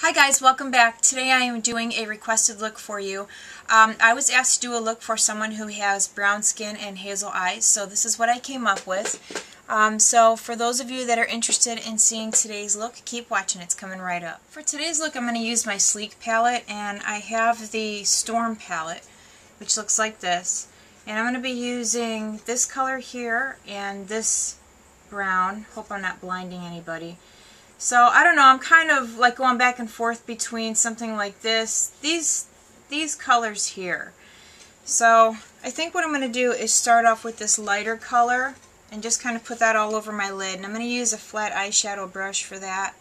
Hi guys, welcome back. Today I am doing a requested look for you. I was asked to do a look for someone who has brown skin and hazel eyes, so this is what I came up with. So for those of you that are interested in seeing today's look, keep watching, it's coming right up. For today's look I'm going to use my Sleek palette, and I have the Storm palette, which looks like this. And I'm going to be using this color here and this brown. Hope I'm not blinding anybody. So, I don't know, I'm kind of like going back and forth between something like this, these colors here. So, I think what I'm going to do is start off with this lighter color and just kind of put that all over my lid. And I'm going to use a flat eyeshadow brush for that.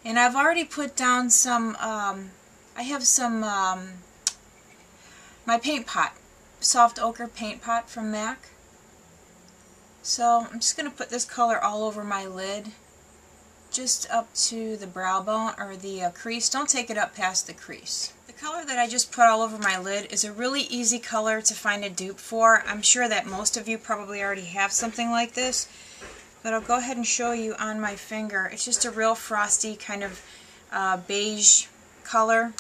And I've already put down some, I have some, my paint pot, soft ochre paint pot from MAC. So, I'm just going to put this color all over my lid. Just up to the brow bone or the crease. Don't take it up past the crease. The color that I just put all over my lid is a really easy color to find a dupe for. I'm sure that most of you probably already have something like this, but I'll go ahead and show you on my finger. It's just a real frosty kind of beige color.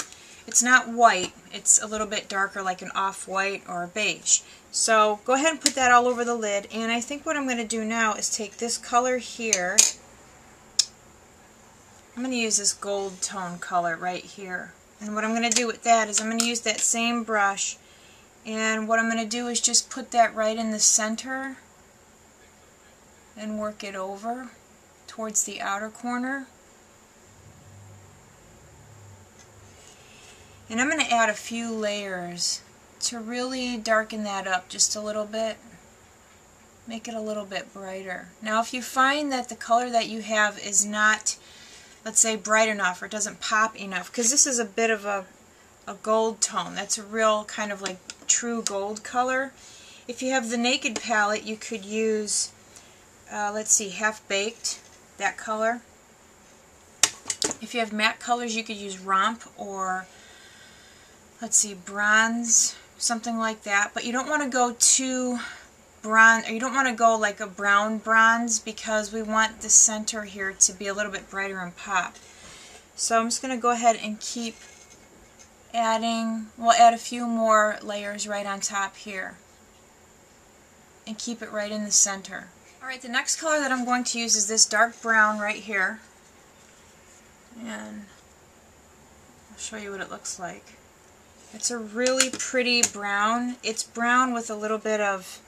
It's not white, it's a little bit darker, like an off-white or a beige. So go ahead and put that all over the lid, and I think what I'm going to do now is take this color here. I'm going to use this gold tone color right here. And what I'm going to do with that is I'm going to use that same brush, and what I'm going to do is just put that right in the center and work it over towards the outer corner. And I'm going to add a few layers to really darken that up just a little bit. Make it a little bit brighter. Now if you find that the color that you have is not, let's say, bright enough or it doesn't pop enough, because this is a bit of a gold tone. That's a real kind of like true gold color. If you have the Naked palette, you could use, let's see, Half Baked, that color. If you have matte colors, you could use Romp or, let's see, Bronze, something like that. But you don't want to go too bronze, or you don't want to go like a brown bronze, because we want the center here to be a little bit brighter and pop. So I'm just going to go ahead and keep adding, we'll add a few more layers right on top here and keep it right in the center. Alright, the next color that I'm going to use is this dark brown right here, and I'll show you what it looks like. It's a really pretty brown. It's brown with a little bit of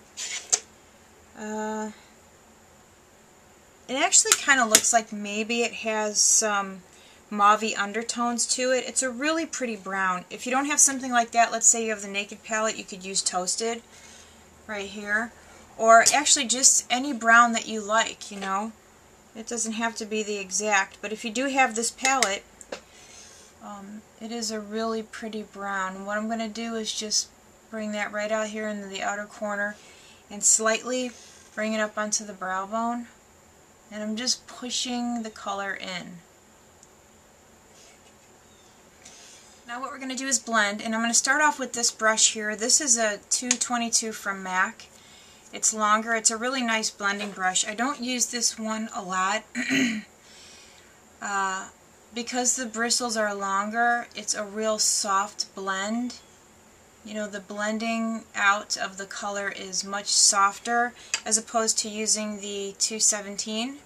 it actually kind of looks like maybe it has some mauve-y undertones to it. It's a really pretty brown. If you don't have something like that, let's say you have the Naked palette, you could use Toasted right here. Or actually just any brown that you like, you know. It doesn't have to be the exact, but if you do have this palette, it is a really pretty brown. And what I'm going to do is just bring that right out here into the outer corner and slightly bring it up onto the brow bone, and I'm just pushing the color in. Now what we're going to do is blend, and I'm going to start off with this brush here. This is a 222 from MAC. It's longer. It's a really nice blending brush. I don't use this one a lot because the bristles are longer. It's a real soft blend. You know, the blending out of the color is much softer as opposed to using the 217.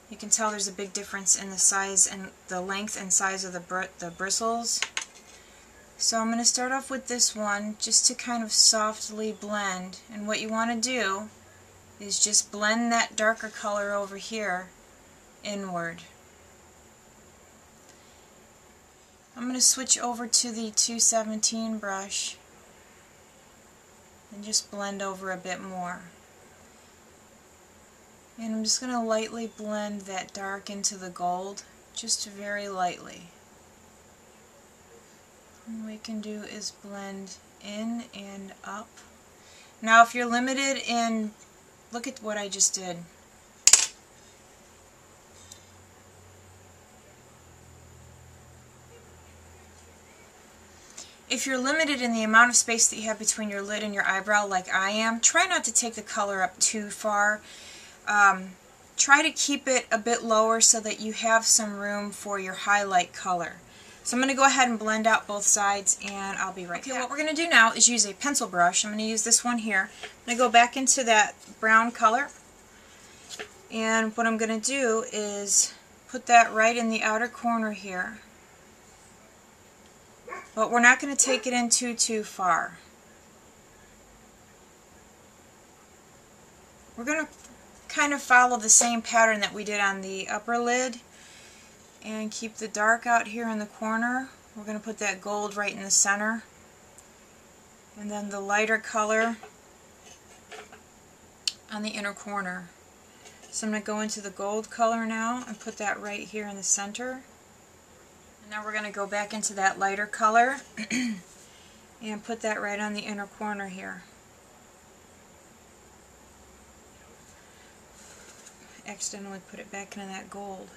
You can tell there's a big difference in the size and the length and size of the bristles. So I'm going to start off with this one just to kind of softly blend. And what you want to do is just blend that darker color over here inward. I'm going to switch over to the 217 brush and just blend over a bit more. And I'm just going to lightly blend that dark into the gold, just very lightly. And what you can do is blend in and up. Now if you're limited in, look at what I just did. If you're limited in the amount of space that you have between your lid and your eyebrow like I am, try not to take the color up too far. try to keep it a bit lower so that you have some room for your highlight color. So I'm going to go ahead and blend out both sides, and I'll be right back. Okay, what we're going to do now is use a pencil brush. I'm going to use this one here. I'm going to go back into that brown color, and what I'm going to do is put that right in the outer corner here. But we're not going to take it in too far. We're going to kind of follow the same pattern that we did on the upper lid and keep the dark out here in the corner. We're going to put that gold right in the center, and then the lighter color on the inner corner. So I'm going to go into the gold color now and put that right here in the center. And now we're going to go back into that lighter color and put that right on the inner corner here. Accidentally put it back into that gold.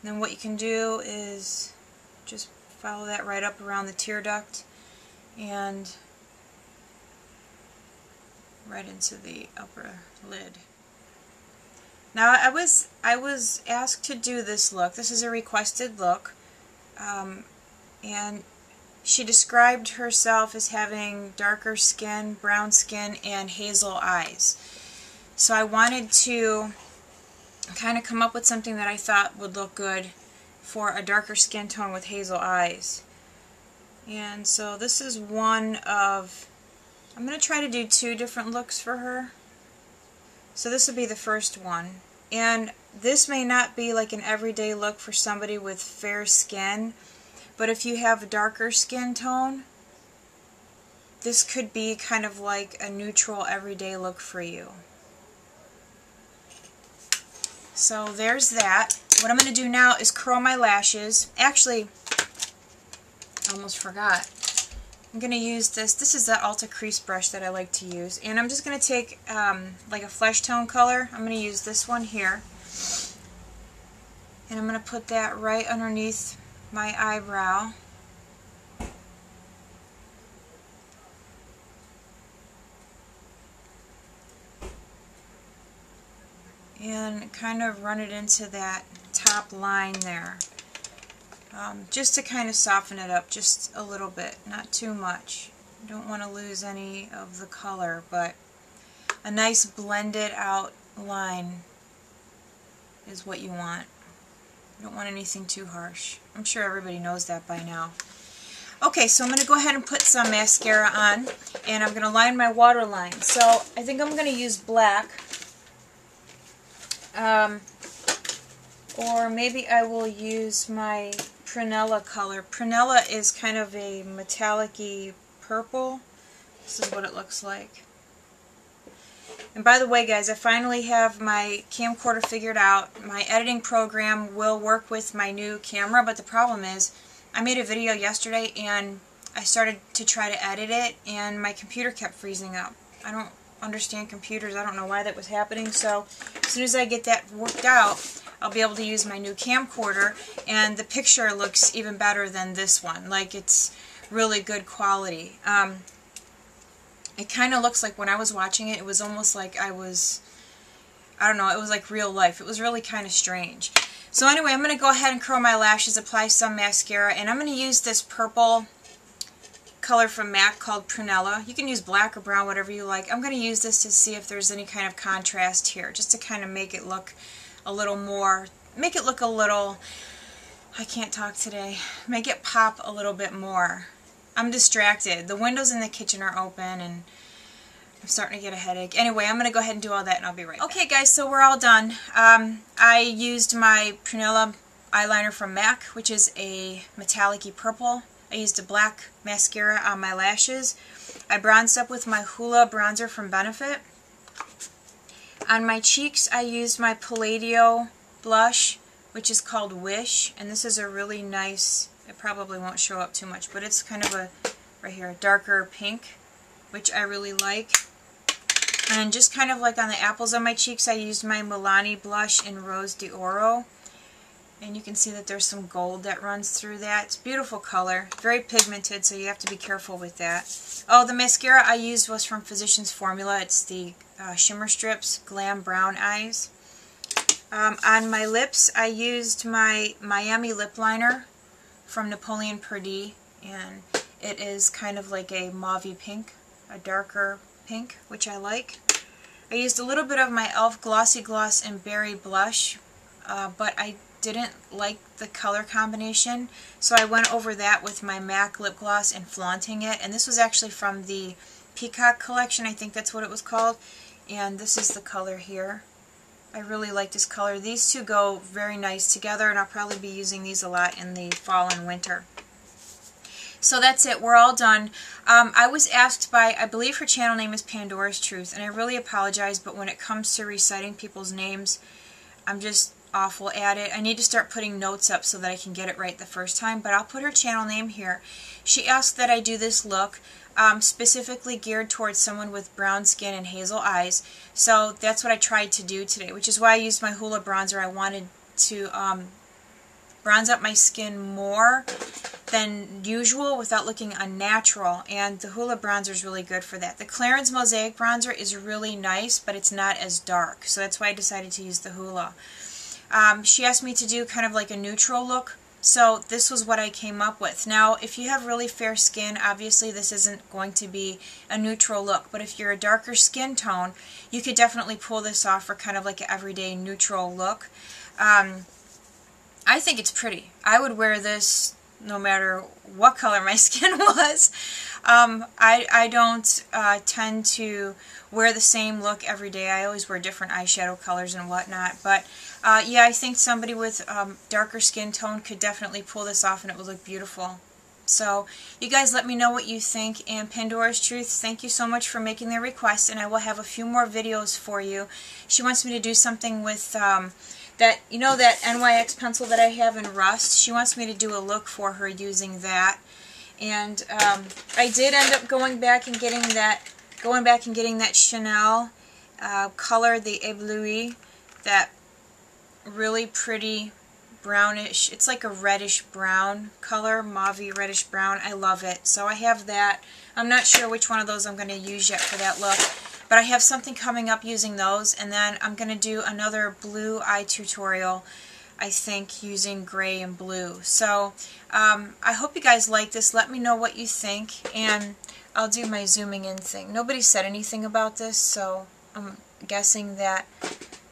And then what you can do is just follow that right up around the tear duct and right into the upper lid. Now I was asked to do this look. This is a requested look, and she described herself as having darker skin, brown skin, and hazel eyes. So I wanted to kind of come up with something that I thought would look good for a darker skin tone with hazel eyes. And so this is one of, I'm going to try to do 2 different looks for her. So this will be the first one. And this may not be like an everyday look for somebody with fair skin, but if you have a darker skin tone, this could be kind of like a neutral everyday look for you. So there's that. What I'm going to do now is curl my lashes. Actually, I almost forgot. I'm going to use this. This is the Ulta crease brush that I like to use. And I'm just going to take like a flesh tone color. I'm going to use this one here. And I'm going to put that right underneath my eyebrow. And kind of run it into that top line there. Just to kind of soften it up just a little bit, not too much. You don't want to lose any of the color, but a nice blended out line is what you want. You don't want anything too harsh. I'm sure everybody knows that by now. Okay, so I'm going to go ahead and put some mascara on, and I'm going to line my waterline. So I think I'm going to use black. Or maybe I will use my Prunella color. Prunella is kind of a metallic-y purple. This is what it looks like. And by the way, guys, I finally have my camcorder figured out. My editing program will work with my new camera, but the problem is I made a video yesterday and I started to try to edit it and my computer kept freezing up. I don't understand computers. I don't know why that was happening. So as soon as I get that worked out, I'll be able to use my new camcorder, and the picture looks even better than this one. Like, it's really good quality. It kind of looks like when I was watching it, it was almost like I don't know, it was like real life. It was really kind of strange. So anyway, I'm going to go ahead and curl my lashes, apply some mascara, and I'm going to use this purple color from MAC called Prunella. You can use black or brown, whatever you like. I'm going to use this to see if there's any kind of contrast here, just to kind of make it look a little more, make it look a little, I can't talk today, make it pop a little bit more. I'm distracted. The windows in the kitchen are open and I'm starting to get a headache. Anyway, I'm going to go ahead and do all that and I'll be right back. Okay guys, so we're all done. I used my Prunella eyeliner from MAC, which is a metallic-y purple. I used a black mascara on my lashes. I bronzed up with my Hoola bronzer from Benefit. On my cheeks, I used my Palladio blush, which is called Wish, and this is a really nice, it probably won't show up too much, but it's kind of a, right here, darker pink, which I really like. And just kind of like on the apples on my cheeks, I used my Milani blush in Rose d'Oro. And you can see that there's some gold that runs through that. It's a beautiful color. Very pigmented, so you have to be careful with that. Oh, the mascara I used was from Physicians Formula. It's the Shimmer Strips Glam Brown Eyes. On my lips, I used my Miami lip liner from Napoleon Perdis. And it is kind of like a mauve pink, a darker pink, which I like. I used a little bit of my e.l.f. Glossy Gloss and Berry Blush, but I didn't like the color combination, so I went over that with my MAC lip gloss and Flaunting it. And this was actually from the Peacock collection, I think that's what it was called. And this is the color here. I really like this color. These two go very nice together, and I'll probably be using these a lot in the fall and winter. So that's it. We're all done. I was asked by, I believe her channel name is Pandora's Truth, and I really apologize, but when it comes to reciting people's names, I'm just awful at it. I need to start putting notes up so that I can get it right the first time, but I'll put her channel name here. She asked that I do this look specifically geared towards someone with brown skin and hazel eyes, so that's what I tried to do today, which is why I used my Hoola bronzer. I wanted to bronze up my skin more than usual without looking unnatural, and the Hoola bronzer is really good for that. The Clarins Mosaic bronzer is really nice, but it's not as dark, so that's why I decided to use the Hoola. She asked me to do kind of like a neutral look, so this was what I came up with. Now, if you have really fair skin, obviously this isn't going to be a neutral look, but if you're a darker skin tone, you could definitely pull this off for kind of like an everyday neutral look. I think it's pretty. I would wear this no matter what color my skin was. I don't tend to wear the same look every day. I always wear different eyeshadow colors and whatnot. But yeah, I think somebody with darker skin tone could definitely pull this off and it would look beautiful. So you guys let me know what you think. And Pandora's Truth, thank you so much for making the request, and I will have a few more videos for you. She wants me to do something with that, you know, that NYX pencil that I have in rust. She wants me to do a look for her using that. And I did end up going back and getting that Chanel color, the Ébloui, that really pretty brownish, it's like a reddish brown color, mauve reddish brown. I love it. So I have that. I'm not sure which one of those I'm going to use yet for that look, but I have something coming up using those, and then I'm going to do another blue eye tutorial, I think, using gray and blue. So I hope you guys like this. Let me know what you think, and I'll do my zooming in thing. Nobody said anything about this, so I'm guessing that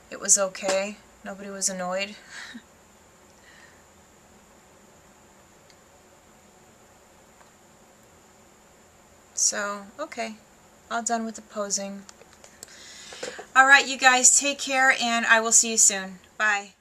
it was okay. Nobody was annoyed. So, okay, all done with the posing. Alright, you guys, take care, and I will see you soon. Bye.